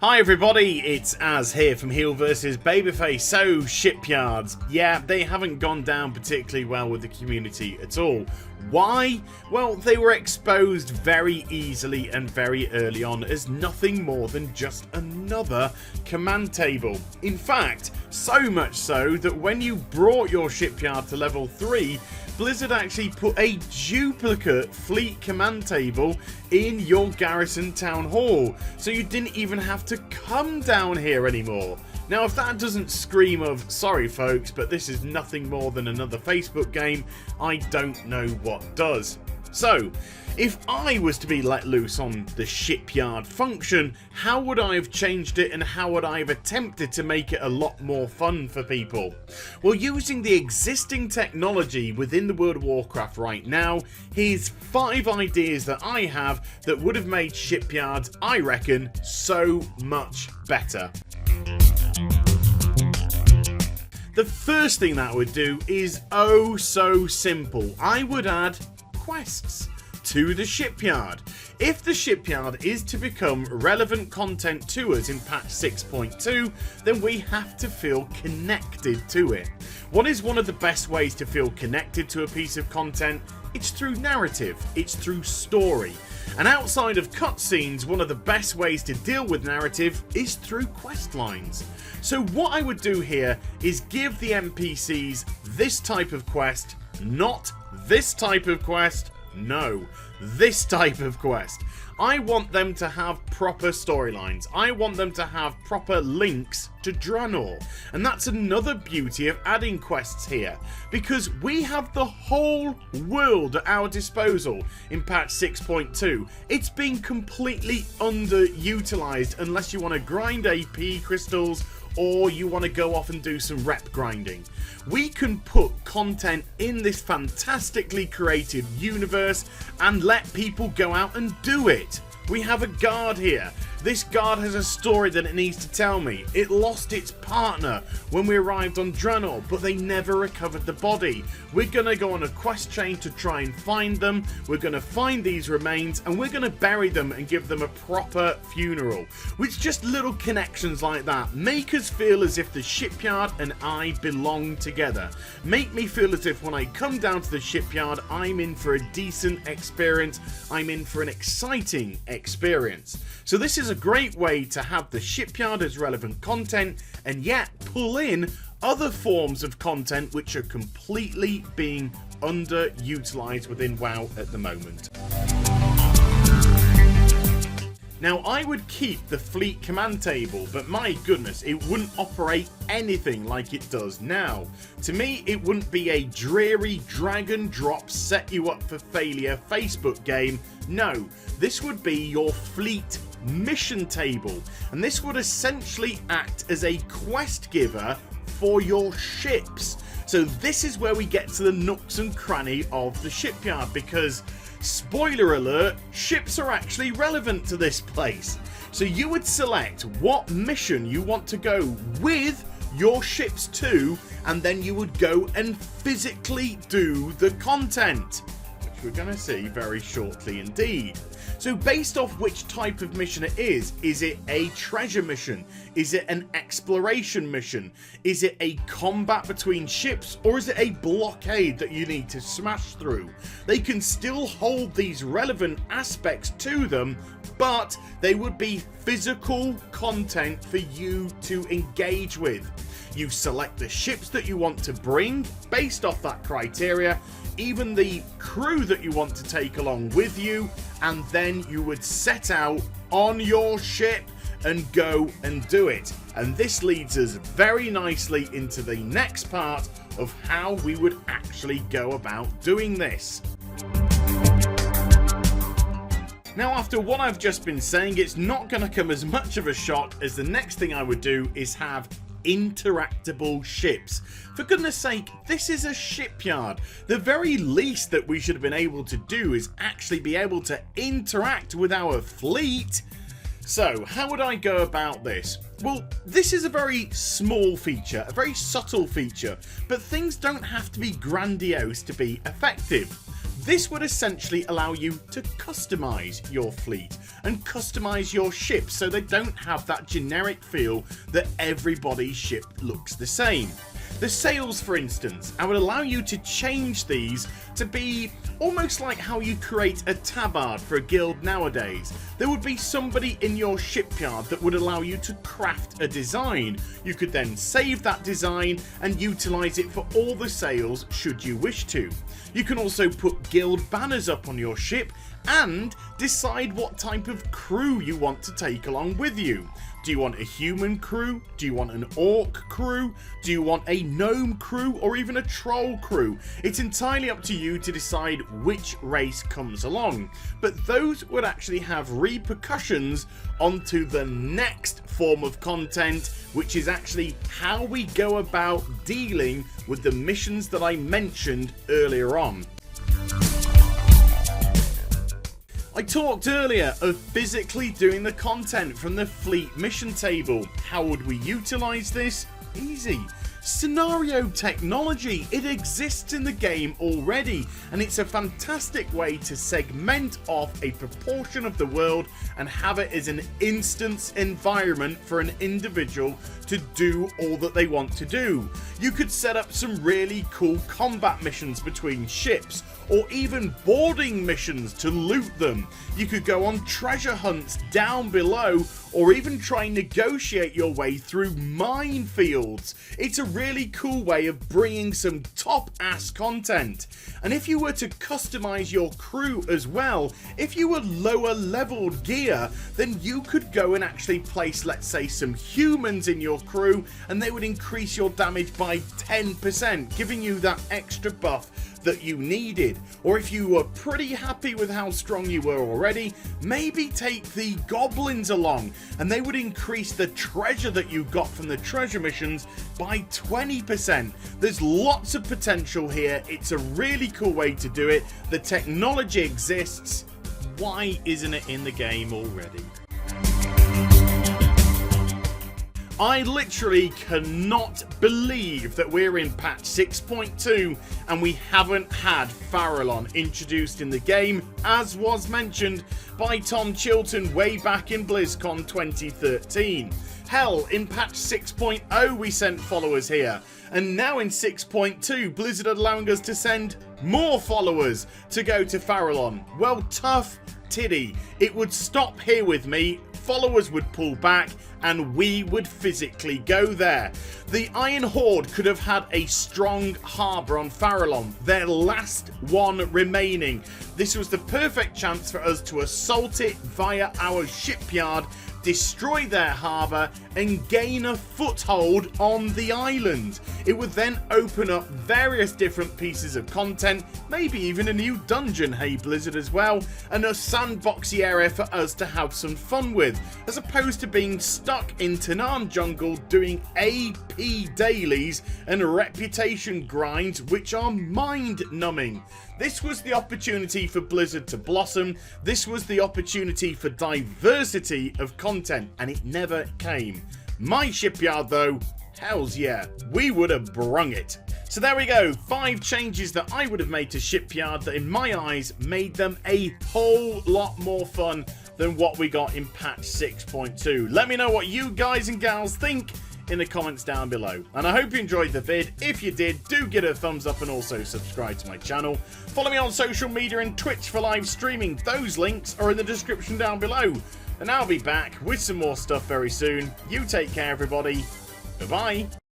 Hi everybody, it's Az here from HeelvsBabyface. So, Shipyards, yeah, they haven't gone down particularly well with the community at all. Why? Well, they were exposed very easily and very early on as nothing more than just another command table. In fact, so much so that when you brought your shipyard to level 3, Blizzard actually put a duplicate fleet command table in your garrison town hall, so you didn't even have to come down here anymore. Now, if that doesn't scream of, sorry folks, but this is nothing more than another Facebook game, I don't know what does. So, if I was to be let loose on the shipyard function, how would I have changed it and how would I have attempted to make it a lot more fun for people? Well, using the existing technology within the World of Warcraft right now, here's 5 ideas that I have that would have made Shipyards, I reckon, so much better. The first thing that I would do is oh so simple. I would add quests to the shipyard. If the shipyard is to become relevant content to us in patch 6.2, then we have to feel connected to it. What is one of the best ways to feel connected to a piece of content? It's through narrative, it's through story. And outside of cutscenes, one of the best ways to deal with narrative is through quest lines. So what I would do here is give the NPCs this type of quest, not this type of quest, no, this type of quest. I want them to have proper storylines. I want them to have proper links to Draenor. And that's another beauty of adding quests here, because we have the whole world at our disposal in patch 6.2. It's been completely underutilized unless you want to grind AP crystals or you want to go off and do some rep grinding. We can put content in this fantastically created universe and let people go out and do it. We have a guard here. This guard has a story that it needs to tell me. It lost its partner when we arrived on Draenor, but they never recovered the body. We're going to go on a quest chain to try and find them. We're going to find these remains and we're going to bury them and give them a proper funeral. With just little connections like that, make us feel as if the shipyard and I belong together. Make me feel as if when I come down to the shipyard, I'm in for a decent experience. I'm in for an exciting experience. So this is a great way to have the shipyard as relevant content and yet pull in other forms of content which are completely being underutilized within WoW at the moment. Now, I would keep the fleet command table, but my goodness, it wouldn't operate anything like it does now. To me, it wouldn't be a dreary drag and drop set you up for failure Facebook game. No, this would be your fleet mission table, and this would essentially act as a quest giver for your ships. So this is where we get to the nooks and cranny of the shipyard, because spoiler alert, ships are actually relevant to this place. So you would select what mission you want to go with your ships to, and then you would go and physically do the content, which we're going to see very shortly indeed. So based off which type of mission it is it a treasure mission? Is it an exploration mission? Is it a combat between ships? Or is it a blockade that you need to smash through? They can still hold these relevant aspects to them, but they would be physical content for you to engage with. You select the ships that you want to bring based off that criteria, even the crew that you want to take along with you, and then you would set out on your ship and go and do it. And this leads us very nicely into the next part of how we would actually go about doing this. Now, after what I've just been saying, it's not going to come as much of a shock as the next thing I would do is have interactable ships. For goodness sake, this is a shipyard. The very least that we should have been able to do is actually be able to interact with our fleet. So how would I go about this? Well, this is a very small feature, a very subtle feature, but things don't have to be grandiose to be effective. This would essentially allow you to customize your fleet and customize your ships so they don't have that generic feel that everybody's ship looks the same. The sails, for instance, I would allow you to change these to be almost like how you create a tabard for a guild nowadays. There would be somebody in your shipyard that would allow you to craft a design. You could then save that design and utilize it for all the sails should you wish to. You can also put guild banners up on your ship and decide what type of crew you want to take along with you. Do you want a human crew? Do you want an orc crew? Do you want a gnome crew or even a troll crew? It's entirely up to you to decide which race comes along. But those would actually have repercussions onto the next form of content, which is actually how we go about dealing with the missions that I mentioned earlier on. I talked earlier of physically doing the content from the fleet mission table. How would we utilize this? Easy. Scenario technology. It exists in the game already, and it's a fantastic way to segment off a proportion of the world and have it as an instance environment for an individual to do all that they want to do. You could set up some really cool combat missions between ships, or even boarding missions to loot them. You could go on treasure hunts down below, or even try and negotiate your way through minefields. It's a really cool way of bringing some top-ass content. And if you were to customize your crew as well, if you were lower leveled gear, then you could go and actually place, let's say, some humans in your crew, and they would increase your damage by 10%, giving you that extra buff that you needed. Or if you were pretty happy with how strong you were already, maybe take the goblins along and they would increase the treasure that you got from the treasure missions by 20%. There's lots of potential here. It's a really cool way to do it. The technology exists. Why isn't it in the game already? I literally cannot believe that we're in patch 6.2 and we haven't had Farallon introduced in the game, as was mentioned by Tom Chilton way back in BlizzCon 2013. Hell, in patch 6.0 we sent followers here, and now in 6.2 Blizzard are allowing us to send more followers to go to Farallon. Well, tough tiddy. It would stop here with me, followers would pull back, and we would physically go there. The Iron Horde could have had a strong harbour on Farallon, their last one remaining. This was the perfect chance for us to assault it via our shipyard, destroy their harbour, and gain a foothold on the island. It would then open up various different pieces of content, maybe even a new dungeon, hey Blizzard, as well, and a sandboxy area for us to have some fun with, as opposed to being stuck in Tanaan Jungle doing AP dailies and reputation grinds, which are mind-numbing. This was the opportunity for Blizzard to blossom. This was the opportunity for diversity of content, and it never came. My shipyard, though, hells yeah, we would have brung it. So there we go, 5 changes that I would have made to Shipyard that in my eyes made them a whole lot more fun than what we got in patch 6.2. Let me know what you guys and gals think in the comments down below, and I hope you enjoyed the vid. If you did, do give it a thumbs up and also subscribe to my channel. Follow me on social media and Twitch for live streaming. Those links are in the description down below, and I'll be back with some more stuff very soon. You take care, everybody. Bye-bye.